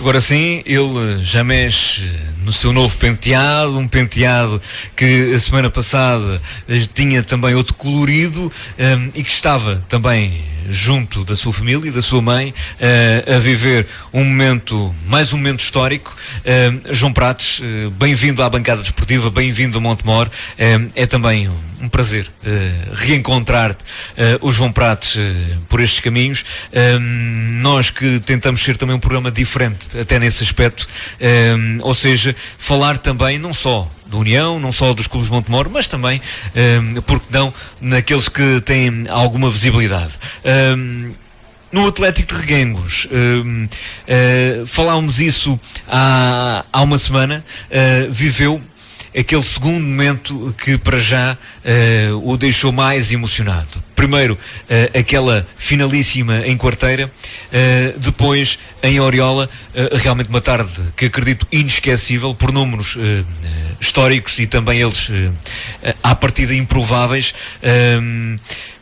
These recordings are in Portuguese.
agora sim, ele já mexe no seu novo penteado, um penteado que a semana passada tinha também outro colorido, e que estava também junto da sua família e da sua mãe, a viver mais um momento histórico. João Prates, bem-vindo à bancada desportiva, bem-vindo a Montemor. É também um prazer reencontrar-te, o João Prates, por estes caminhos. Nós que tentamos ser também um programa diferente, até nesse aspecto, ou seja, falar também não só da União, não só dos clubes de Montemor, mas também, porque não, naqueles que têm alguma visibilidade. No Atlético de Reguengos, falámos isso há uma semana, viveu aquele segundo momento que para já o deixou mais emocionado. Primeiro, aquela finalíssima em Quarteira, depois em Oriola, realmente uma tarde que acredito inesquecível por números históricos e também eles à partida improváveis.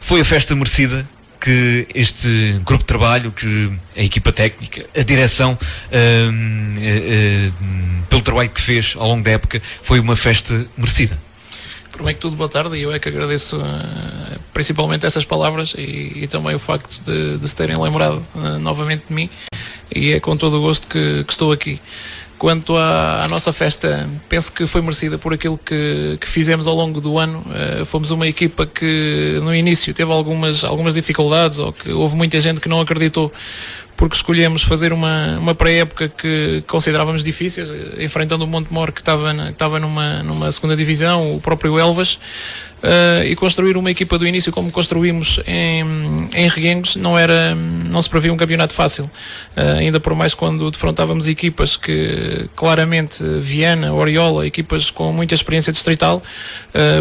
Foi a festa merecida que este grupo de trabalho, que a equipa técnica, a direção, pelo trabalho que fez ao longo da época, foi uma festa merecida. Primeiro que tudo, boa tarde, e eu é que agradeço principalmente essas palavras e também o facto de se terem lembrado novamente de mim, e é com todo o gosto que estou aqui. Quanto à nossa festa, penso que foi merecida por aquilo que fizemos ao longo do ano. Fomos uma equipa que no início teve algumas dificuldades, ou que houve muita gente que não acreditou, porque escolhemos fazer uma pré-época que considerávamos difícil, enfrentando o Montemor, que estava numa segunda divisão, o próprio Elvas, e construir uma equipa do início como construímos em Reguengos não se previa um campeonato fácil, ainda por mais quando defrontávamos equipas que claramente, Viana, Oriola, equipas com muita experiência distrital,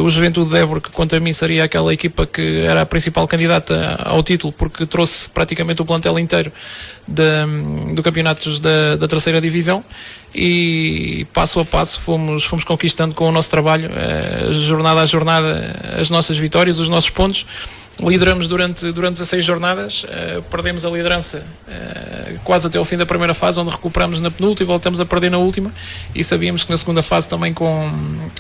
o Juventude de Évora, que quanto a mim seria aquela equipa que era a principal candidata ao título, porque trouxe praticamente o plantel inteiro do campeonatos da terceira divisão, e passo a passo fomos conquistando com o nosso trabalho, jornada a jornada, as nossas vitórias, os nossos pontos. Lideramos durante 16 jornadas, perdemos a liderança quase até ao fim da primeira fase, onde recuperamos na penúltima e voltamos a perder na última, e sabíamos que na segunda fase também, com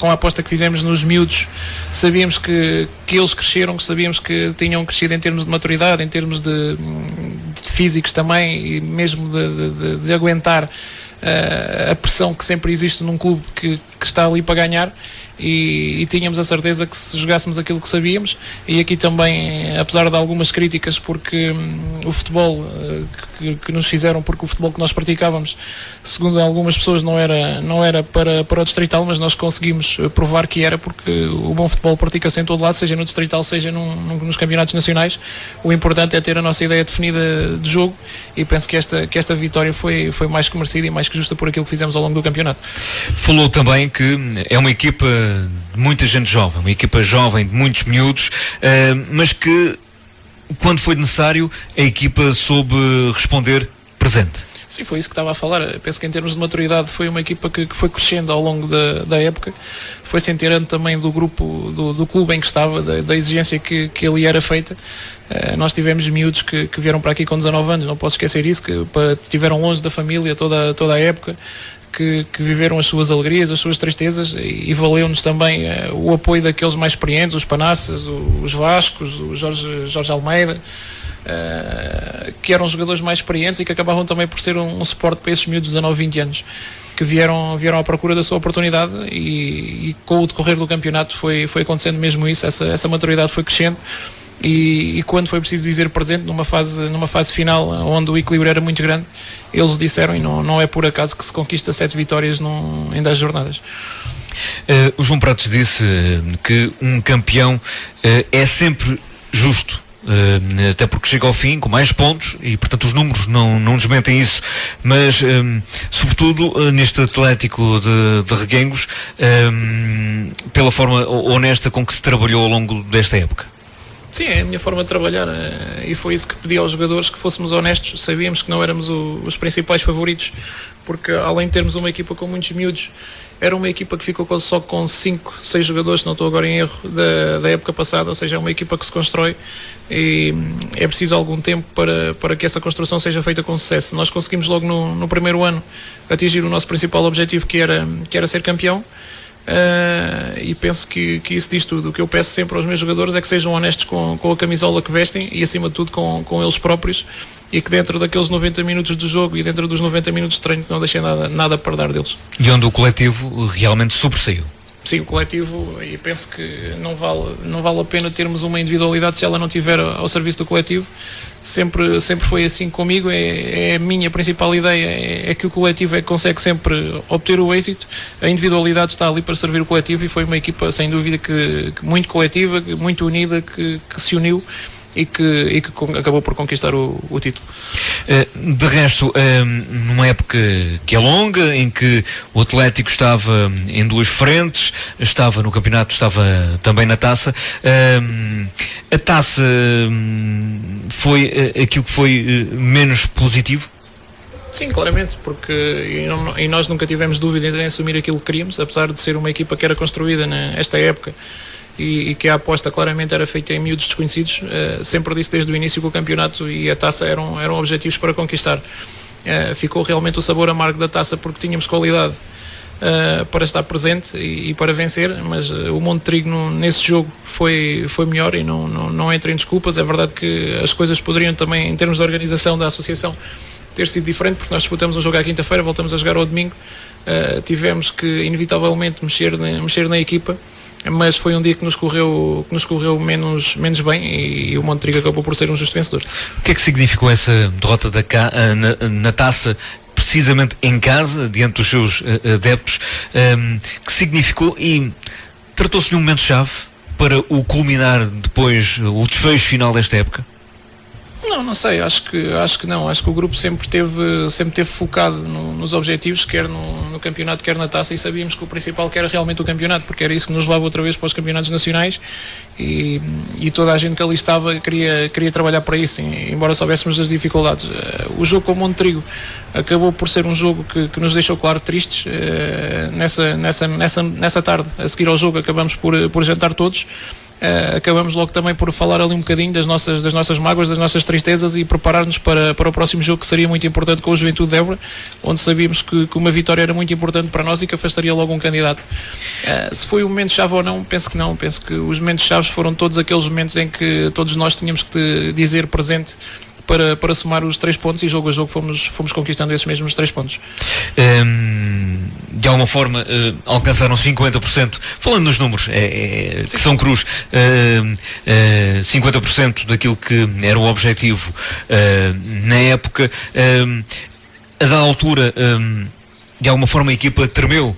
a aposta que fizemos nos miúdos, sabíamos que eles cresceram, que sabíamos que tinham crescido em termos de maturidade, em termos de físicos também, e mesmo de aguentar a pressão que sempre existe num clube que está ali para ganhar, e tínhamos a certeza que se jogássemos aquilo que sabíamos. E aqui também, apesar de algumas críticas, porque o futebol que nos fizeram, porque o futebol que nós praticávamos, segundo algumas pessoas, não era para o distrital, mas nós conseguimos provar que era, porque o bom futebol pratica-se em todo lado, seja no distrital, seja nos campeonatos nacionais. O importante é ter a nossa ideia definida de jogo, e penso que esta vitória foi mais que merecida e mais que justa por aquilo que fizemos ao longo do campeonato. Falou também que é uma equipa de muita gente jovem, uma equipa jovem de muitos miúdos, mas que quando foi necessário a equipa soube responder presente. Sim, foi isso que estava a falar. Penso que em termos de maturidade foi uma equipa que foi crescendo ao longo da época, foi se inteirando também do grupo, do clube em que estava, da exigência que ali era feita. Nós tivemos miúdos que vieram para aqui com 19 anos, não posso esquecer isso, que estiveram longe da família toda a época, que viveram as suas alegrias, as suas tristezas, e valeu-nos também o apoio daqueles mais experientes, os Panassas, os Vascos, o Jorge Almeida, que eram jogadores mais experientes e que acabavam também por ser um suporte para esses miúdos de 19, 20 anos, que vieram à procura da sua oportunidade, e com o decorrer do campeonato foi acontecendo mesmo isso, essa maturidade foi crescendo. E quando foi preciso dizer presente, numa fase final onde o equilíbrio era muito grande, eles disseram, e não é por acaso que se conquista 7 vitórias em 10 jornadas. O João Prates disse que um campeão é sempre justo, até porque chega ao fim com mais pontos, e portanto os números não desmentem isso, mas sobretudo neste Atlético de Reguengos, pela forma honesta com que se trabalhou ao longo desta época. Sim, é a minha forma de trabalhar e foi isso que pedi aos jogadores, que fôssemos honestos. Sabíamos que não éramos os principais favoritos, porque além de termos uma equipa com muitos miúdos, era uma equipa que ficou só com 5, 6 jogadores, não estou agora em erro, da época passada, ou seja, é uma equipa que se constrói e é preciso algum tempo para que essa construção seja feita com sucesso. Nós conseguimos logo no primeiro ano atingir o nosso principal objetivo, que era ser campeão. E penso que isso diz tudo. O que eu peço sempre aos meus jogadores é que sejam honestos com a camisola que vestem e acima de tudo com eles próprios, e que dentro daqueles 90 minutos de jogo e dentro dos 90 minutos de treino não deixem nada para dar deles. E onde o coletivo realmente sobressaiu. Sim, o coletivo, e penso que não vale a pena termos uma individualidade se ela não estiver ao serviço do coletivo. Sempre foi assim comigo. É a minha principal ideia, é que o coletivo é que consegue sempre obter o êxito. A individualidade está ali para servir o coletivo, e foi uma equipa sem dúvida que muito coletiva, muito unida, que se uniu e que acabou por conquistar o título. De resto, numa época que é longa, em que o Atlético estava em duas frentes, estava no campeonato, estava também na taça, a taça foi aquilo que foi menos positivo? Sim, claramente, porque e nós nunca tivemos dúvidas em assumir aquilo que queríamos, apesar de ser uma equipa que era construída nesta época e que a aposta claramente era feita em miúdos desconhecidos. Sempre disse desde o início que o campeonato e a taça eram objetivos para conquistar. Ficou realmente o sabor amargo da taça, porque tínhamos qualidade para estar presente e para vencer, mas o Monte Trigo nesse jogo foi melhor, e não entra em desculpas. É verdade que as coisas poderiam também, em termos de organização da associação, ter sido diferente, porque nós disputamos um jogo à quinta-feira, voltamos a jogar ao domingo. Tivemos que inevitavelmente mexer na equipa, mas foi um dia que nos correu menos bem, e o Monte Trigo acabou por ser um justo vencedor. O que é que significou essa derrota na taça, precisamente em casa, diante dos seus adeptos? Que significou, e tratou-se de um momento-chave para o culminar depois, o desfecho final desta época? Não sei, acho que não. Acho que o grupo sempre teve focado nos objetivos, quer no campeonato, quer na taça, e sabíamos que o principal que era realmente o campeonato, porque era isso que nos levava outra vez para os campeonatos nacionais, e toda a gente que ali estava queria trabalhar para isso, embora soubéssemos das dificuldades. O jogo com o Monte Trigo acabou por ser um jogo que nos deixou, claro, tristes. Nessa tarde, a seguir ao jogo, acabamos por jantar todos. Acabamos logo também por falar ali um bocadinho das nossas mágoas, das nossas tristezas, e preparar-nos para o próximo jogo, que seria muito importante, com o Juventude de Évora, onde sabíamos que uma vitória era muito importante para nós e que afastaria logo um candidato. Se foi um momento-chave ou não, penso que não. Penso que os momentos-chaves foram todos aqueles momentos em que todos nós tínhamos que dizer presente para somar os 3 pontos, e jogo a jogo fomos conquistando esses mesmos 3 pontos. De alguma forma alcançaram 50%, falando nos números, que são cruz, 50% daquilo que era o objetivo na época. A dada altura, de alguma forma a equipa tremeu,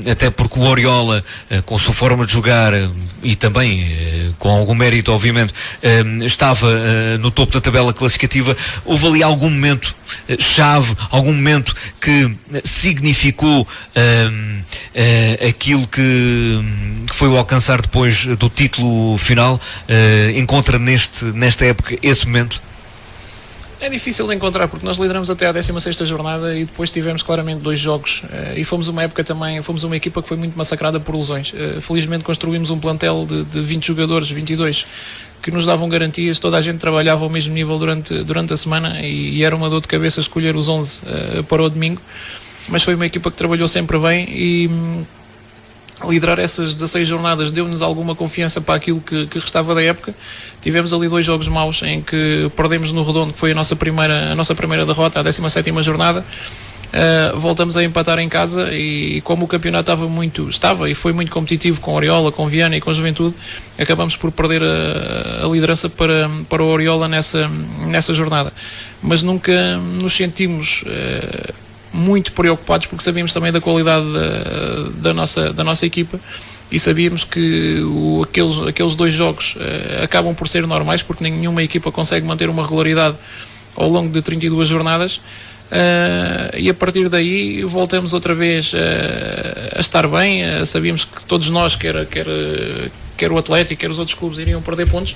até porque o Oriola, com a sua forma de jogar e também com algum mérito, obviamente, estava no topo da tabela classificativa. Houve ali algum momento chave, algum momento que significou aquilo que foi o alcançar depois do título final? Encontra nesta época esse momento? É difícil de encontrar, porque nós lideramos até à 16ª jornada e depois tivemos claramente 2 jogos, e fomos uma equipa que foi muito massacrada por lesões. Felizmente construímos um plantel de 20 jogadores, 22, que nos davam garantias. Toda a gente trabalhava ao mesmo nível durante a semana, e era uma dor de cabeça escolher os 11 para o domingo, mas foi uma equipa que trabalhou sempre bem, e liderar essas 16 jornadas deu-nos alguma confiança para aquilo que restava da época. Tivemos ali 2 jogos maus em que perdemos no Redondo, que foi a nossa primeira derrota, a 17ª jornada. Voltamos a empatar em casa, e como o campeonato estava e foi muito competitivo, com Oriola, com Viana e com Juventude, acabamos por perder a liderança para o Oriola nessa jornada. Mas nunca nos sentimos muito preocupados, porque sabíamos também da qualidade da nossa equipa, e sabíamos que aqueles 2 jogos acabam por ser normais, porque nenhuma equipa consegue manter uma regularidade ao longo de 32 jornadas. E a partir daí voltamos outra vez a estar bem. Sabíamos que todos nós, quer quer o Atlético, quer os outros clubes iriam perder pontos.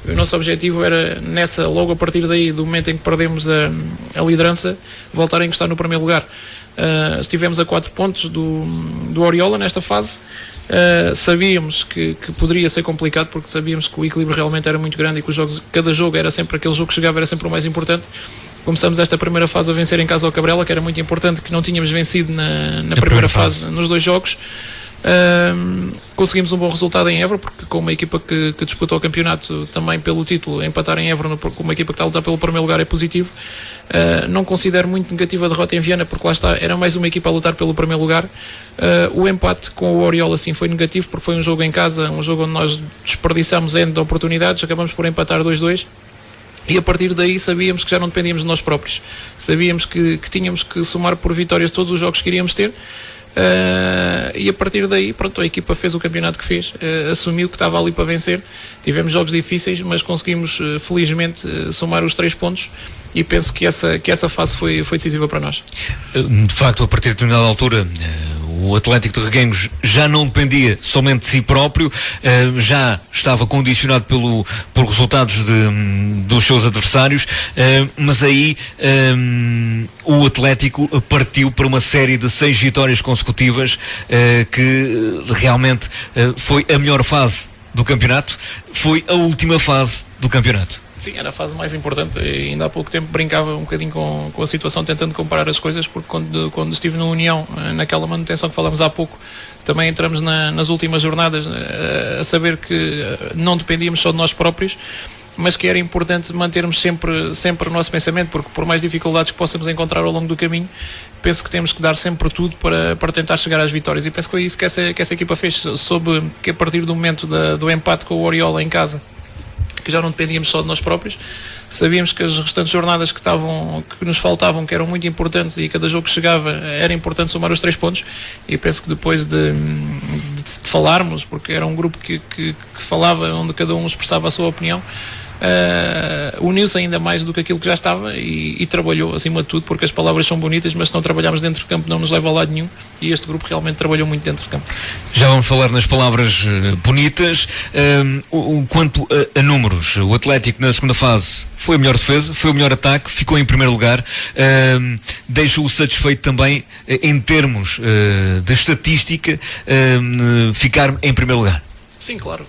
O nosso objetivo era, logo a partir daí, do momento em que perdemos a liderança, voltar a encostar no primeiro lugar. Estivemos a 4 pontos do Oriola nesta fase. Sabíamos que poderia ser complicado, porque sabíamos que o equilíbrio realmente era muito grande e que cada jogo era sempre aquele jogo que chegava, era sempre o mais importante. Começamos esta primeira fase a vencer em casa ao Cabrela, que era muito importante, que não tínhamos vencido na primeira fase nos 2 jogos. Conseguimos um bom resultado em Évora, porque com uma equipa que disputou o campeonato também pelo título, empatar em Évora com uma equipa que está a lutar pelo primeiro lugar é positivo. Não considero muito negativa a derrota em Viana, porque lá está, era mais uma equipa a lutar pelo primeiro lugar. O empate com o Oriola sim foi negativo, porque foi um jogo em casa, um jogo onde nós desperdiçámos N de oportunidades, acabamos por empatar 2-2. E a partir daí sabíamos que já não dependíamos de nós próprios. Sabíamos que tínhamos que somar por vitórias todos os jogos que iríamos ter. E a partir daí, pronto, a equipa fez o campeonato que fez, assumiu que estava ali para vencer. Tivemos jogos difíceis, mas conseguimos felizmente somar os 3 pontos, e penso que essa fase foi decisiva para nós. De facto, a partir de determinada altura, o Atlético de Reguengos já não dependia somente de si próprio, já estava condicionado por resultados dos seus adversários, mas aí o Atlético partiu para uma série de 6 vitórias consecutivas, que realmente foi a melhor fase do campeonato, foi a última fase do campeonato. Sim, era a fase mais importante. E ainda há pouco tempo brincava um bocadinho com a situação, tentando comparar as coisas, porque quando estive na União, naquela manutenção que falámos há pouco, também entramos nas últimas jornadas a saber que não dependíamos só de nós próprios, mas que era importante mantermos sempre o nosso pensamento, porque por mais dificuldades que possamos encontrar ao longo do caminho, penso que temos que dar sempre tudo para tentar chegar às vitórias, e penso que foi isso que essa equipa fez. Soube que a partir do momento do empate com o Oriola em casa, que já não dependíamos só de nós próprios, sabíamos que as restantes jornadas que nos faltavam, que eram muito importantes, e cada jogo que chegava era importante somar os 3 pontos, e penso que depois de falarmos, porque era um grupo que falava, onde cada um expressava a sua opinião, uniu-se ainda mais do que aquilo que já estava, e trabalhou acima de tudo, porque as palavras são bonitas, mas se não trabalharmos dentro de campo não nos leva a lado nenhum, e este grupo realmente trabalhou muito dentro de campo. Já vamos falar nas palavras bonitas. Quanto a números, o Atlético na segunda fase foi a melhor defesa, foi o melhor ataque, ficou em primeiro lugar, deixou-o satisfeito também em termos de estatística, ficar em primeiro lugar. Sim, claro.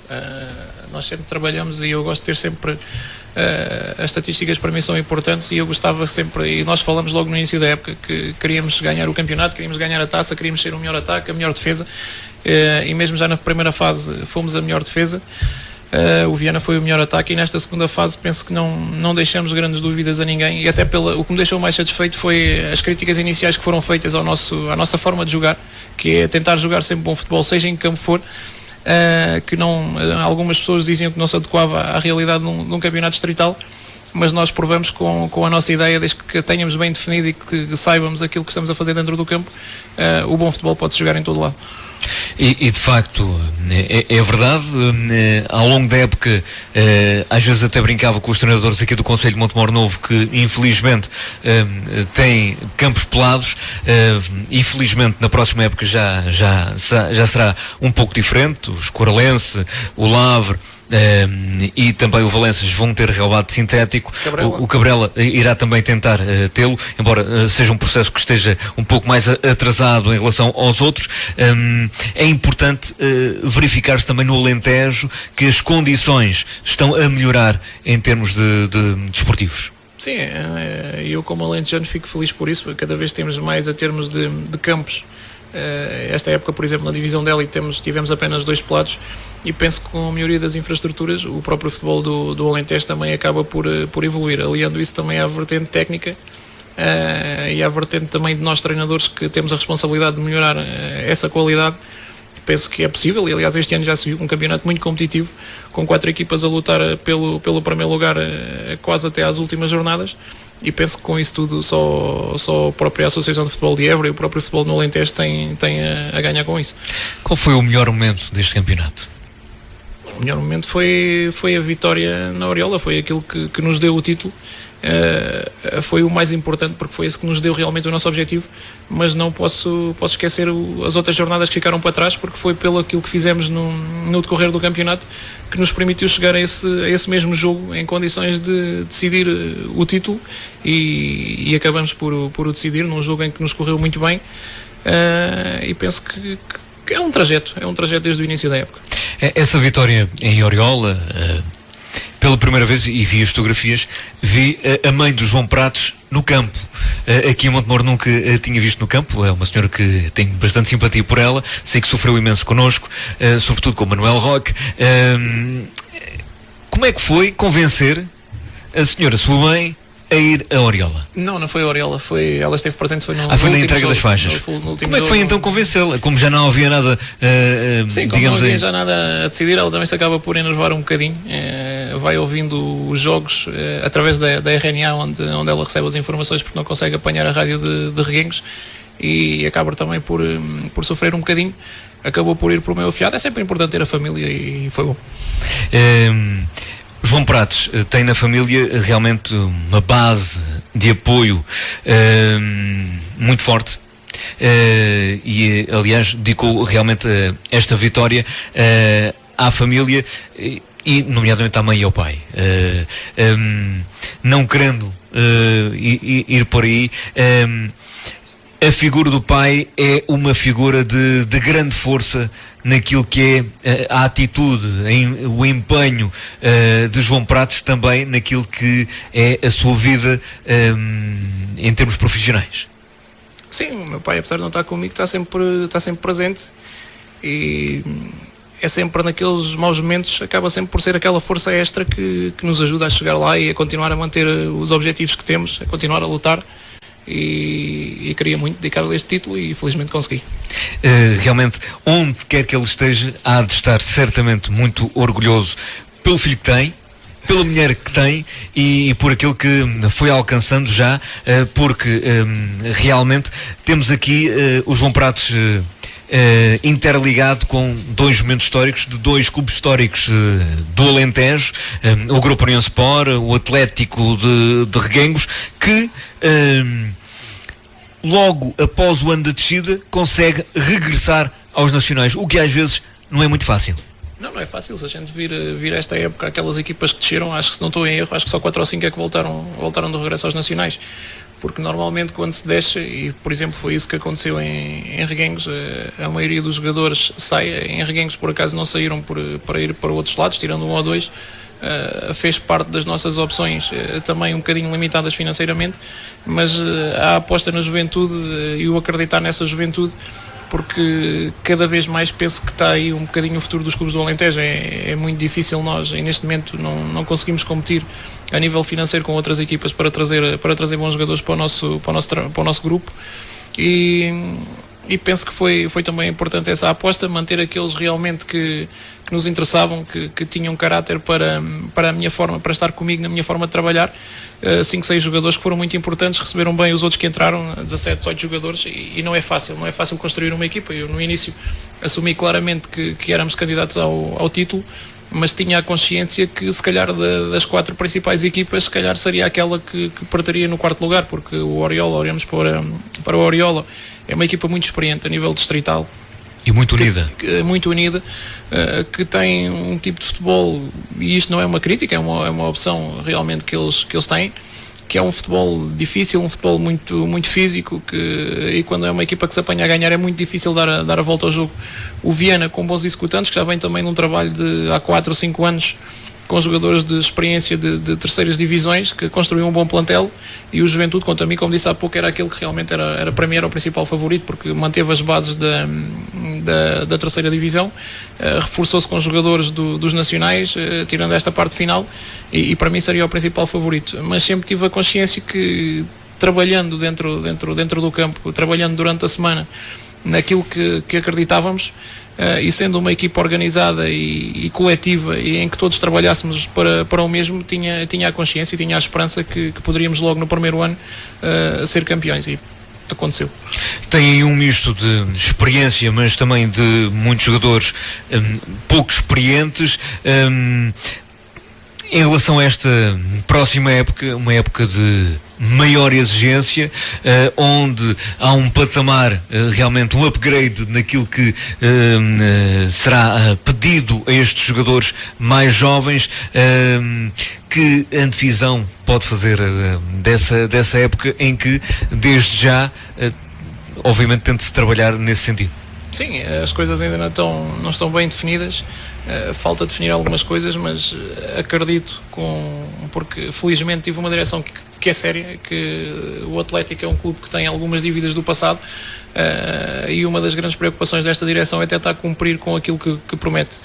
Nós sempre trabalhamos, e eu gosto de ter sempre as estatísticas, para mim são importantes, e eu gostava sempre, e nós falamos logo no início da época, que queríamos ganhar o campeonato, queríamos ganhar a taça, queríamos ser o melhor ataque, a melhor defesa, e mesmo já na primeira fase fomos a melhor defesa. O Viana foi o melhor ataque, e nesta segunda fase penso que não deixamos grandes dúvidas a ninguém, e até o que me deixou mais satisfeito foi as críticas iniciais que foram feitas à nossa forma de jogar, que é tentar jogar sempre bom futebol, seja em que campo for. Que algumas pessoas diziam que não se adequava à realidade de um campeonato distrital, mas nós provamos com a nossa ideia, desde que tenhamos bem definido e que saibamos aquilo que estamos a fazer dentro do campo, o bom futebol pode-se jogar em todo lado. E de facto é verdade. Ao longo da época, às vezes até brincava com os treinadores aqui do Concelho de Montemor Novo, que infelizmente têm campos pelados. Infelizmente na próxima época já será um pouco diferente. O Escoralense, o Lavre e também o Valenças vão ter relvado sintético. O Cabrela irá também tentar tê-lo, embora seja um processo que esteja um pouco mais atrasado em relação aos outros. É importante verificar-se também no Alentejo que as condições estão a melhorar em termos de desportivos. Sim, eu como alentejano fico feliz por isso, porque cada vez temos mais a termos de campos. Esta época, por exemplo, na divisão de élite tivemos apenas 2 pelados, e penso que com a melhoria das infraestruturas o próprio futebol do Alentejo também acaba por evoluir, aliando isso também à vertente técnica e à vertente também de nós treinadores, que temos a responsabilidade de melhorar essa qualidade. Penso que é possível, e aliás este ano já se viu um campeonato muito competitivo, com 4 equipas a lutar pelo primeiro lugar quase até às últimas jornadas, e penso que com isso tudo só a própria Associação de Futebol de Évora e o próprio futebol no Alentejo tem a ganhar com isso. Qual foi o melhor momento deste campeonato? O melhor momento foi a vitória na Oriola, foi aquilo que nos deu o título. Foi o mais importante porque foi esse que nos deu realmente o nosso objetivo, mas não posso esquecer as outras jornadas que ficaram para trás, porque foi pelo aquilo que fizemos no decorrer do campeonato que nos permitiu chegar a esse mesmo jogo em condições de decidir o título, e acabamos por o decidir num jogo em que nos correu muito bem, e penso que é um trajeto desde o início da época. Essa vitória em Oriola, pela primeira vez, e vi as fotografias, vi a mãe do João Pratos no campo. Aqui em Montemor nunca a tinha visto no campo. É uma senhora que tenho bastante simpatia por ela, sei que sofreu imenso connosco, sobretudo com o Manuel Roque. Como é que foi convencer a senhora, sua mãe, a ir a Oriola? Não foi a Oriola, ela esteve presente, foi no foi na entrega jogo, das faixas. Como é que foi então convencê-la? Como já não havia nada, sim, como digamos, não havia já nada a decidir, ela também se acaba por enervar um bocadinho, vai ouvindo os jogos através da RNA, onde ela recebe as informações, porque não consegue apanhar a rádio de Reguengos, e acaba também por sofrer um bocadinho. Acabou por ir para o meu afiado. É sempre importante ter a família, e foi bom. João Pratos tem na família realmente uma base de apoio muito forte, e aliás dedicou realmente esta vitória à família, e nomeadamente à mãe e ao pai, não querendo ir por aí. A figura do pai é uma figura de grande força naquilo que é a atitude, o empenho de João Pratos, também naquilo que é a sua vida em termos profissionais. Sim, o meu pai, apesar de não estar comigo, está sempre presente, e é sempre naqueles maus momentos, acaba sempre por ser aquela força extra que nos ajuda a chegar lá e a continuar a manter os objetivos que temos, a continuar a lutar. E queria muito dedicar-lhe este título, e felizmente consegui. Realmente, onde quer que ele esteja, há de estar certamente muito orgulhoso pelo filho que tem, pela mulher que tem, e por aquilo que foi alcançando já, porque realmente temos aqui o João Pratos interligado com dois momentos históricos de dois clubes históricos do Alentejo, o Grupo União Sport, o Atlético de Reguengos, que logo após o ano de descida consegue regressar aos nacionais, o que às vezes não é muito fácil. Não é fácil. Se a gente vir esta época, aquelas equipas que desceram, acho que, se não estou em erro, acho que só 4 ou 5 é que voltaram de regresso aos nacionais, porque normalmente quando se desce, e por exemplo foi isso que aconteceu em Reguengos, a maioria dos jogadores sai. Em Reguengos por acaso não saíram para ir para outros lados, tirando um ou dois. Fez parte das nossas opções, também um bocadinho limitadas financeiramente, mas a aposta na juventude e o acreditar nessa juventude, porque cada vez mais penso que está aí um bocadinho o futuro dos clubes do Alentejo. É muito difícil nós, e neste momento não conseguimos competir a nível financeiro com outras equipas para trazer bons jogadores para o nosso grupo, e penso que foi também importante essa aposta, manter aqueles realmente que nos interessavam, que tinham caráter para a minha forma, para estar comigo na minha forma de trabalhar. 5, 6 jogadores que foram muito importantes, receberam bem os outros que entraram, 17, 18 jogadores, e não é fácil construir uma equipa. Eu no início assumi claramente que éramos candidatos ao título, mas tinha a consciência que se calhar das 4 principais equipas, se calhar seria aquela que partiria no 4º lugar, porque o Oriola, olhamos para o Oriola, é uma equipa muito experiente a nível distrital. E muito unida. Muito unida, que tem um tipo de futebol, e isto não é uma crítica, é uma opção realmente que eles têm, que é um futebol difícil, um futebol muito, muito físico, e quando é uma equipa que se apanha a ganhar é muito difícil dar a volta ao jogo. O Viana, com bons executantes, que já vem também num trabalho de há 4 ou 5 anos, com jogadores de experiência de terceiras divisões, que construiu um bom plantel, e o Juventude, quanto a mim, como disse há pouco, era aquele que realmente era para mim era o principal favorito, porque manteve as bases da terceira divisão, reforçou-se com jogadores dos nacionais, tirando esta parte final, e para mim seria o principal favorito. Mas sempre tive a consciência que, trabalhando dentro do campo, trabalhando durante a semana naquilo que acreditávamos, e sendo uma equipa organizada e coletiva, e em que todos trabalhássemos para o mesmo, tinha a consciência e tinha a esperança que poderíamos logo no primeiro ano ser campeões, e aconteceu. Tem um misto de experiência, mas também de muitos jogadores pouco experientes. Em relação a esta próxima época, uma época de maior exigência, onde há um patamar, realmente um upgrade naquilo que será pedido a estes jogadores mais jovens, que antevisão pode fazer dessa época em que, desde já, obviamente tente-se trabalhar nesse sentido? Sim, as coisas ainda não estão bem definidas, falta definir algumas coisas, mas acredito, porque felizmente tive uma direção que é séria, que o Atlético é um clube que tem algumas dívidas do passado, e uma das grandes preocupações desta direção é tentar cumprir com aquilo que promete.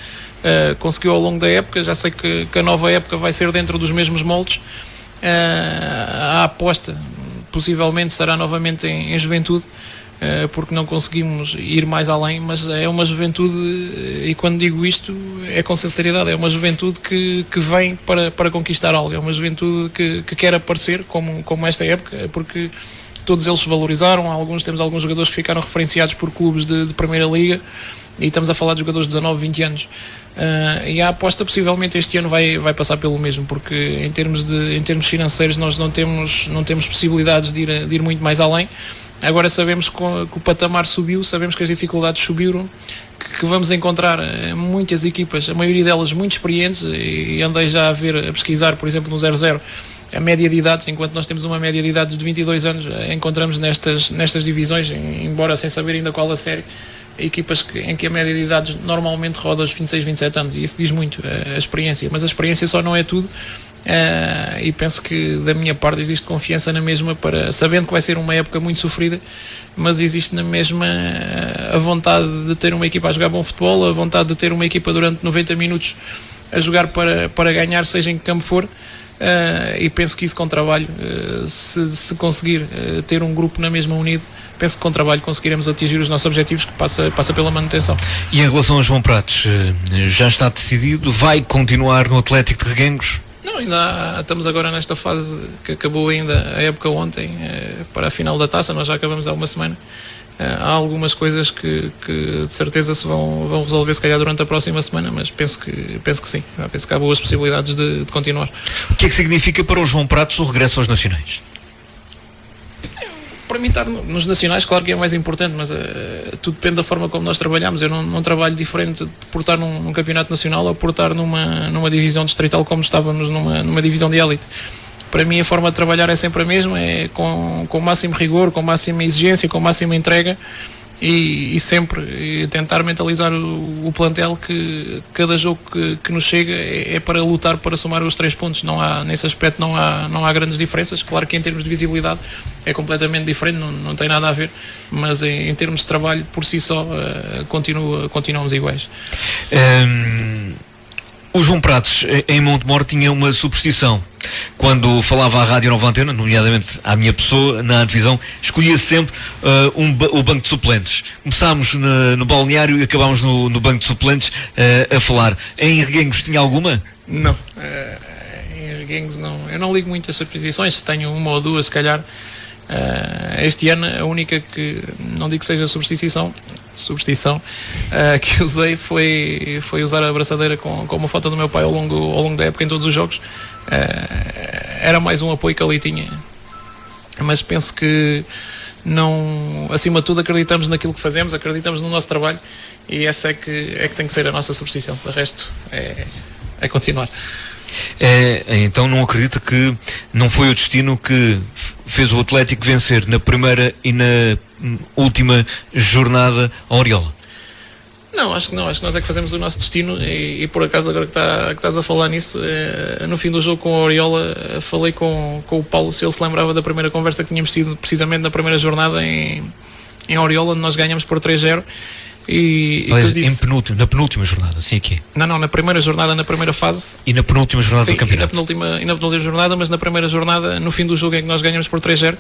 Conseguiu ao longo da época, já sei que a nova época vai ser dentro dos mesmos moldes. A aposta possivelmente será novamente em juventude, porque não conseguimos ir mais além, mas é uma juventude, e quando digo isto é com sinceridade, é uma juventude que vem para conquistar algo, é uma juventude que quer aparecer como esta época, porque todos eles se valorizaram. Temos alguns jogadores que ficaram referenciados por clubes de Primeira Liga, e estamos a falar de jogadores de 19, 20 anos. E a aposta possivelmente este ano vai passar pelo mesmo, porque em termos financeiros nós não temos possibilidades de ir muito mais além. Agora sabemos que o patamar subiu, sabemos que as dificuldades subiram, que vamos encontrar muitas equipas, a maioria delas muito experientes, e andei já a pesquisar, por exemplo, no 0-0, a média de idades, enquanto nós temos uma média de idades de 22 anos, encontramos nestas divisões, embora sem saber ainda qual a série, equipas em que a média de idades normalmente roda os 26, 27 anos, e isso diz muito, a experiência, mas a experiência só não é tudo. E penso que da minha parte existe confiança na mesma, sabendo que vai ser uma época muito sofrida, mas existe na mesma a vontade de ter uma equipa a jogar bom futebol, a vontade de ter uma equipa durante 90 minutos a jogar para ganhar, seja em que campo for. E penso que isso com trabalho, se conseguir ter um grupo na mesma unido, penso que com trabalho conseguiremos atingir os nossos objetivos, que passa pela manutenção. E em relação a João Pratos, já está decidido? Vai continuar no Atlético de Reguengos? Não, ainda estamos agora nesta fase que acabou ainda a época ontem, para a final da taça. Nós já acabamos há uma semana. Há algumas coisas que de certeza se vão resolver se calhar durante a próxima semana, mas penso que sim, penso que há boas possibilidades de continuar. O que é que significa para o João Pratos o regresso aos nacionais? Para mim estar nos nacionais, claro que é mais importante, mas tudo depende da forma como nós trabalhamos. Eu não trabalho diferente por estar num campeonato nacional ou por estar numa divisão distrital, como estávamos numa divisão de élite. Para mim a forma de trabalhar é sempre a mesma, é com o máximo rigor, com a máxima exigência, com a máxima entrega, e sempre tentar mentalizar o plantel que cada jogo que nos chega é para lutar para somar os 3 pontos. Nesse aspecto não há grandes diferenças. Claro que em termos de visibilidade é completamente diferente, não tem nada a ver, mas em termos de trabalho por si só continuamos iguais. O João Pratos, em Montemor, tinha uma superstição. Quando falava à Rádio Nova Antena, nomeadamente à minha pessoa, na antevisão, escolhia sempre o banco de suplentes. Começámos no balneário e acabámos no banco de suplentes a falar. Em Reguengos tinha alguma? Não. Em Reguengos não. Eu não ligo muito a superstições, tenho uma ou duas, se calhar. Este ano a única que, não digo que seja superstição, que usei foi usar a abraçadeira com uma foto do meu pai ao longo da época, em todos os jogos. Era mais um apoio que ali tinha, mas penso que não, acima de tudo acreditamos naquilo que fazemos, acreditamos no nosso trabalho, e essa é que tem que ser a nossa superstição. O resto é continuar. Então não acredita que não foi o destino que fez o Atlético vencer na primeira e na última jornada a Oriola? Não, acho que nós é que fazemos o nosso destino, e por acaso agora que estás a falar nisso, no fim do jogo com a Oriola, falei com o Paulo se ele se lembrava da primeira conversa que tínhamos tido precisamente na primeira jornada em Oriola, onde nós ganhamos por 3-0. Aliás, na penúltima jornada, sim, aqui. Não, na primeira jornada, na primeira fase. E na penúltima jornada, sim, do campeonato. E na penúltima jornada, mas na primeira jornada, no fim do jogo em que nós ganhamos por 3-0,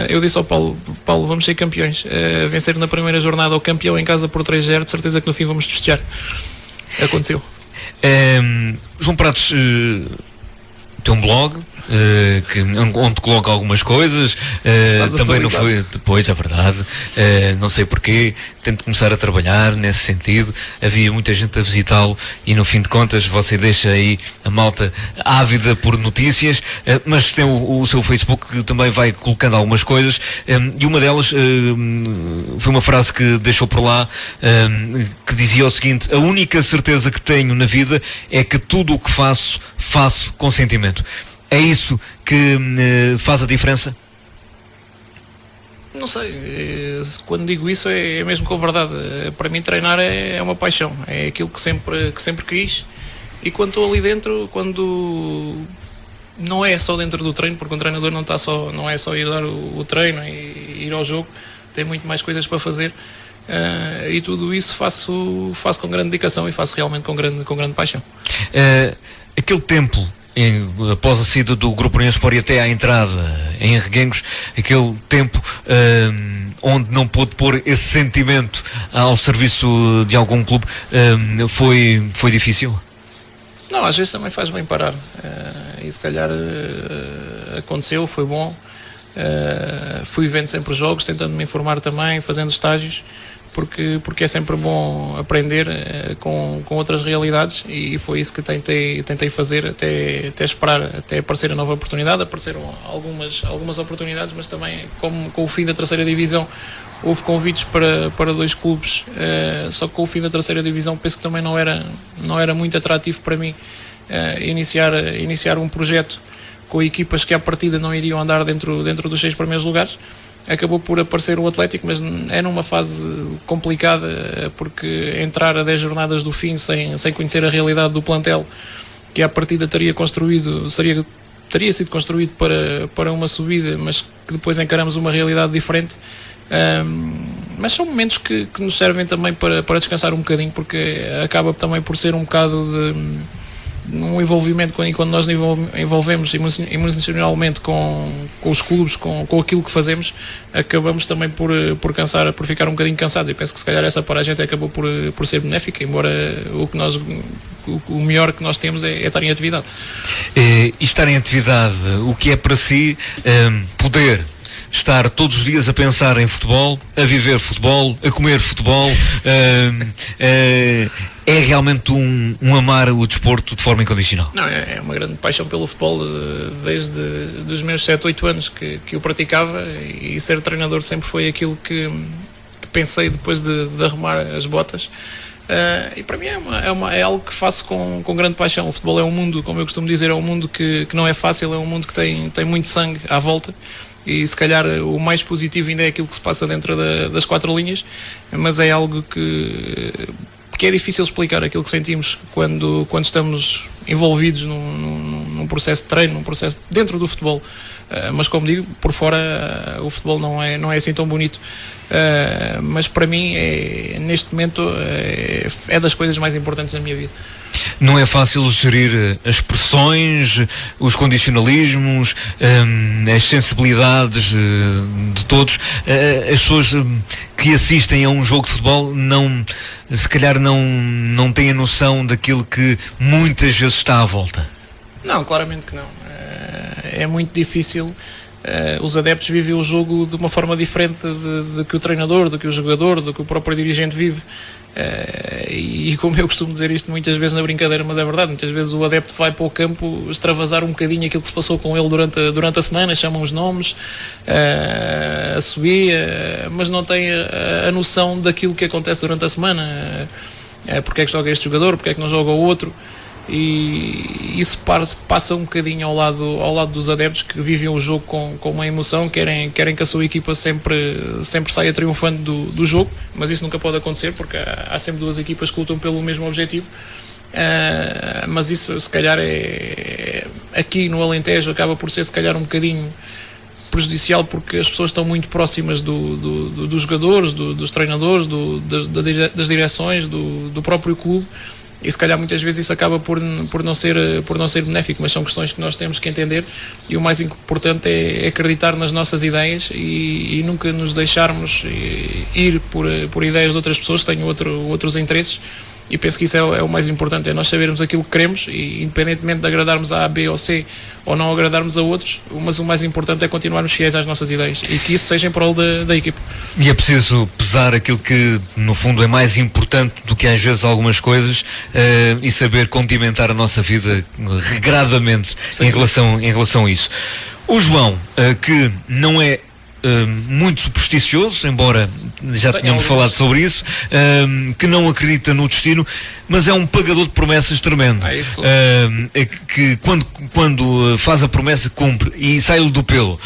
eu disse ao Paulo, vamos ser campeões. Vencer na primeira jornada o campeão em casa por 3-0, de certeza que no fim vamos festejar. Aconteceu. João Pratos tem um blog, onde coloca algumas coisas, também não foi, depois é verdade, não sei porquê, tento começar a trabalhar nesse sentido, havia muita gente a visitá-lo e no fim de contas você deixa aí a malta ávida por notícias, mas tem o seu Facebook que também vai colocando algumas coisas, e uma delas foi uma frase que deixou por lá, que dizia o seguinte: a única certeza que tenho na vida é que tudo o que faço com sentimento. É isso que faz a diferença? Não sei, quando digo isso é mesmo com a verdade. Para mim treinar é uma paixão, é aquilo que sempre quis, e quando estou ali dentro, quando não é só dentro do treino, porque um treinador não é só ir dar o treino e ir ao jogo, tem muito mais coisas para fazer, e tudo isso faço com grande dedicação e faço realmente com grande paixão. Aquele tempo após a saída do Grupo União e até à entrada em Reguengos, aquele tempo onde não pôde pôr esse sentimento ao serviço de algum clube, foi difícil? Não, às vezes também faz bem parar, e se calhar aconteceu, foi bom. Fui vendo sempre os jogos, tentando me informar também, fazendo estágios, porque é sempre bom aprender com outras realidades, e foi isso que tentei fazer até esperar, até aparecer a nova oportunidade. Apareceram algumas oportunidades, mas também com o fim da terceira divisão houve convites para 2 clubes, só que com o fim da terceira divisão penso que também não era muito atrativo para mim iniciar um projeto com equipas que à partida não iriam andar dentro dos 6 primeiros lugares. Acabou por aparecer o Atlético, mas é numa fase complicada, porque entrar a 10 jornadas do fim sem conhecer a realidade do plantel, que à partida teria sido construído para uma subida, mas que depois encaramos uma realidade diferente. Mas são momentos que nos servem também para descansar um bocadinho, porque acaba também por ser um bocado de um envolvimento, quando nós envolvemos emocionalmente com os clubes, com aquilo que fazemos, acabamos também por ficar um bocadinho cansados, e penso que se calhar essa paragem até acabou por ser benéfica, embora o melhor que nós temos é estar em atividade. E estar em atividade, o que é para si poder estar todos os dias a pensar em futebol, a viver futebol, a comer futebol, é realmente um amar o desporto de forma incondicional? Não, é uma grande paixão pelo futebol, desde os meus 7, 8 anos que o praticava, e ser treinador sempre foi aquilo que pensei depois de arrumar as botas. E para mim é algo que faço com grande paixão. O futebol é um mundo, como eu costumo dizer, é um mundo que não é fácil, é um mundo que tem muito sangue à volta, e se calhar o mais positivo ainda é aquilo que se passa dentro das 4 linhas, mas é algo que é difícil explicar, aquilo que sentimos quando estamos envolvidos num processo de treino, num processo dentro do futebol. Mas como digo, por fora o futebol não é assim tão bonito. Mas para mim neste momento é das coisas mais importantes da minha vida. Não é fácil gerir as pressões, os condicionalismos, as sensibilidades de todos. As pessoas que assistem a um jogo de futebol se calhar não têm a noção daquilo que muitas vezes está à volta. Não, claramente que não. É muito difícil. Os adeptos vivem o jogo de uma forma diferente do que o treinador, do que o jogador, do que o próprio dirigente vive. E como eu costumo dizer isto muitas vezes na brincadeira, mas é verdade, muitas vezes o adepto vai para o campo extravasar um bocadinho aquilo que se passou com ele durante a semana, chamam os nomes, subir, mas não tem a noção daquilo que acontece durante a semana. Porque é que joga este jogador, porque é que não joga o outro. E isso passa um bocadinho ao lado dos adeptos, que vivem o jogo com uma emoção, querem que a sua equipa sempre saia triunfando do jogo, mas isso nunca pode acontecer, porque há sempre 2 equipas que lutam pelo mesmo objetivo. Mas isso se calhar aqui no Alentejo acaba por ser se calhar um bocadinho prejudicial, porque as pessoas estão muito próximas dos jogadores, dos treinadores, das direções, do próprio clube. E se calhar muitas vezes isso acaba por não ser benéfico, mas são questões que nós temos que entender, e o mais importante é acreditar nas nossas ideias e nunca nos deixarmos ir por ideias de outras pessoas que têm outros interesses, e penso que isso é o mais importante, é nós sabermos aquilo que queremos e independentemente de agradarmos a B ou C ou não agradarmos a outros, mas o mais importante é continuarmos fiéis às nossas ideias e que isso seja em prol da equipe. E é preciso pesar aquilo que no fundo é mais importante do que às vezes algumas coisas, e saber condimentar a nossa vida regradamente em relação a isso. O João, que não é muito supersticioso, embora já tenhamos falado sobre isso, que não acredita no destino, mas é um pagador de promessas tremendo. Que quando faz a promessa cumpre e sai-lhe do pelo.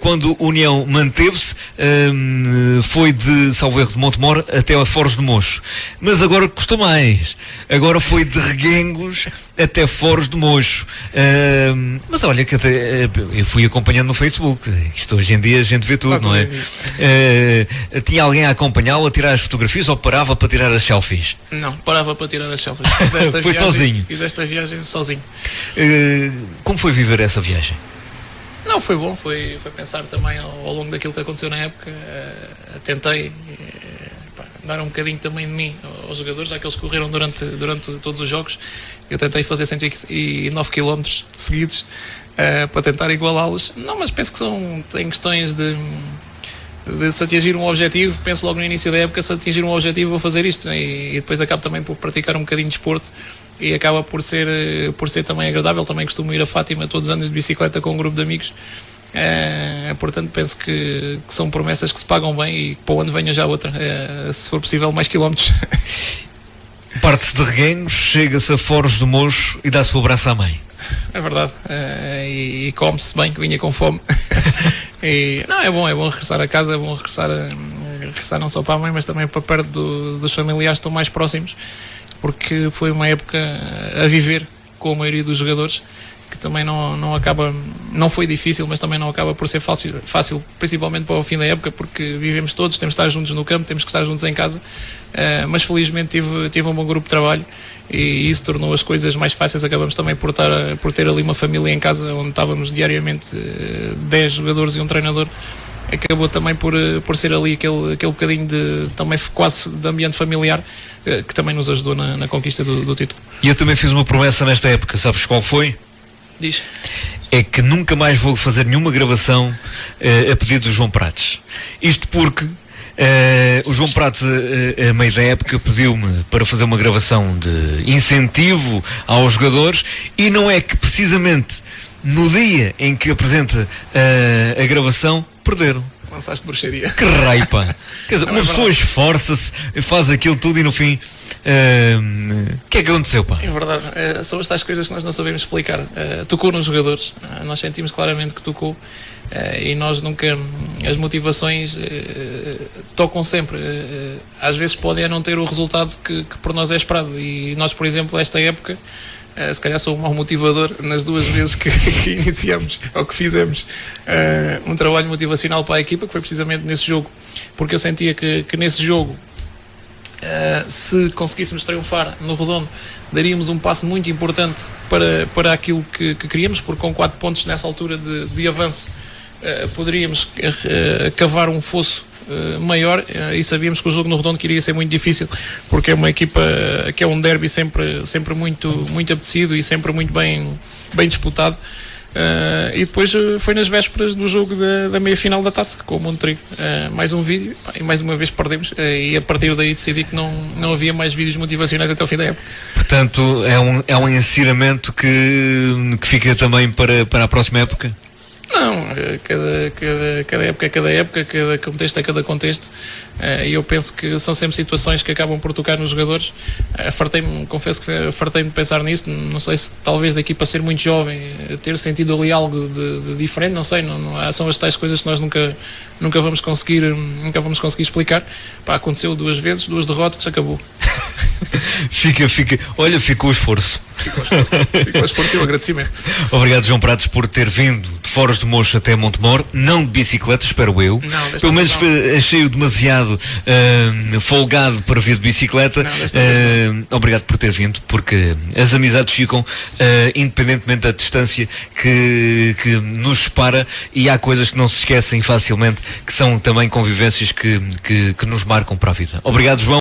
Quando a União manteve-se, foi de Salvo Erro de Montemor até a Foros de Mocho, mas agora custa mais, agora foi de Reguengos até Foros de Mocho. Mas olha que até eu fui acompanhando no Facebook, isto hoje em dia a gente vê tudo, não é? Tinha alguém a acompanhá-lo, a tirar as fotografias, ou parava para tirar as selfies? Não, parava para tirar as selfies. Foi sozinho? Fiz esta viagem sozinho. Como foi viver essa viagem? Não, foi bom, foi pensar também ao longo daquilo que aconteceu na época. Tentei dar um bocadinho também de mim aos jogadores, já que eles correram durante todos os jogos. Eu tentei fazer 109 km seguidos para tentar igualá-los. Não, mas penso que tem questões de se atingir um objetivo. Penso logo no início da época, se atingir um objetivo vou fazer isto, e depois acabo também por praticar um bocadinho de desporto e acaba por ser também agradável. Também costumo ir a Fátima todos os anos de bicicleta com um grupo de amigos. Portanto penso que são promessas que se pagam bem e que para o ano venha já outra, se for possível mais quilómetros. Parte-se de Reguengos, chega-se a Foros do Mocho e dá-se o abraço à mãe. É verdade, e come-se bem, que vinha com fome. Não, é bom regressar a casa, é bom regressar não só para a mãe, mas também para perto dos familiares que estão mais próximos, porque foi uma época a viver com a maioria dos jogadores, que também não foi difícil, mas também não acaba por ser fácil, principalmente para o fim da época, porque vivemos todos, temos que estar juntos no campo, temos que estar juntos em casa, mas felizmente tive um bom grupo de trabalho e isso tornou as coisas mais fáceis. Acabamos também por ter ali uma família em casa, onde estávamos diariamente 10 jogadores e um treinador. Acabou também por ser ali aquele bocadinho também quase de ambiente familiar, que também nos ajudou na conquista do título. E eu também fiz uma promessa nesta época, sabes qual foi? Diz. É que nunca mais vou fazer nenhuma gravação a pedido do João Prates. Isto porque o João Prates, a meio da época, pediu-me para fazer uma gravação de incentivo aos jogadores, e não é que precisamente no dia em que apresenta a gravação perderam. Lançaste bruxaria. Que raio, pá. Quer dizer, uma pessoa esforça-se, faz aquilo tudo e no fim o que é que aconteceu, pá? É verdade, são estas coisas que nós não sabemos explicar. Tocou nos jogadores, nós sentimos claramente que tocou, e nós nunca, as motivações tocam sempre. Às vezes podem não ter o resultado que por nós é esperado, e nós, por exemplo, esta época, se calhar sou um mau motivador nas duas vezes que iniciamos ou que fizemos um trabalho motivacional para a equipa, que foi precisamente nesse jogo, porque eu sentia que nesse jogo, se conseguíssemos triunfar no Redondo, daríamos um passo muito importante para aquilo que queríamos, porque com 4 pontos nessa altura de avanço poderíamos cavar um fosso maior, e sabíamos que o jogo no Redondo iria ser muito difícil, porque é uma equipa que é um derby sempre muito apetecido e sempre muito bem disputado. E depois foi nas vésperas do jogo da meia-final da Taça com o Montrigo, mais um vídeo, e mais uma vez perdemos, e a partir daí decidi que não havia mais vídeos motivacionais até o fim da época. Portanto, é um ensinamento que fica também para a próxima época? Não, cada época é cada época, cada contexto é cada contexto, e eu penso que são sempre situações que acabam por tocar nos jogadores. Confesso que fartei-me de pensar nisso. Não sei se talvez daqui para ser muito jovem ter sentido ali algo de diferente, não sei, são as tais coisas que nós nunca vamos conseguir explicar. Aconteceu 2 vezes, 2 derrotas, acabou. Olha, ficou o esforço. Ficou o esforço e o agradecimento. Obrigado, João Prates, por ter vindo de Foros de Mocho até Montemor, não de bicicleta, espero eu. Não, pelo menos achei-o demasiado folgado para vir de bicicleta. Obrigado por ter vindo, porque as amizades ficam independentemente da distância que nos separa, e há coisas que não se esquecem facilmente, que são também convivências que nos marcam para a vida. Obrigado, João.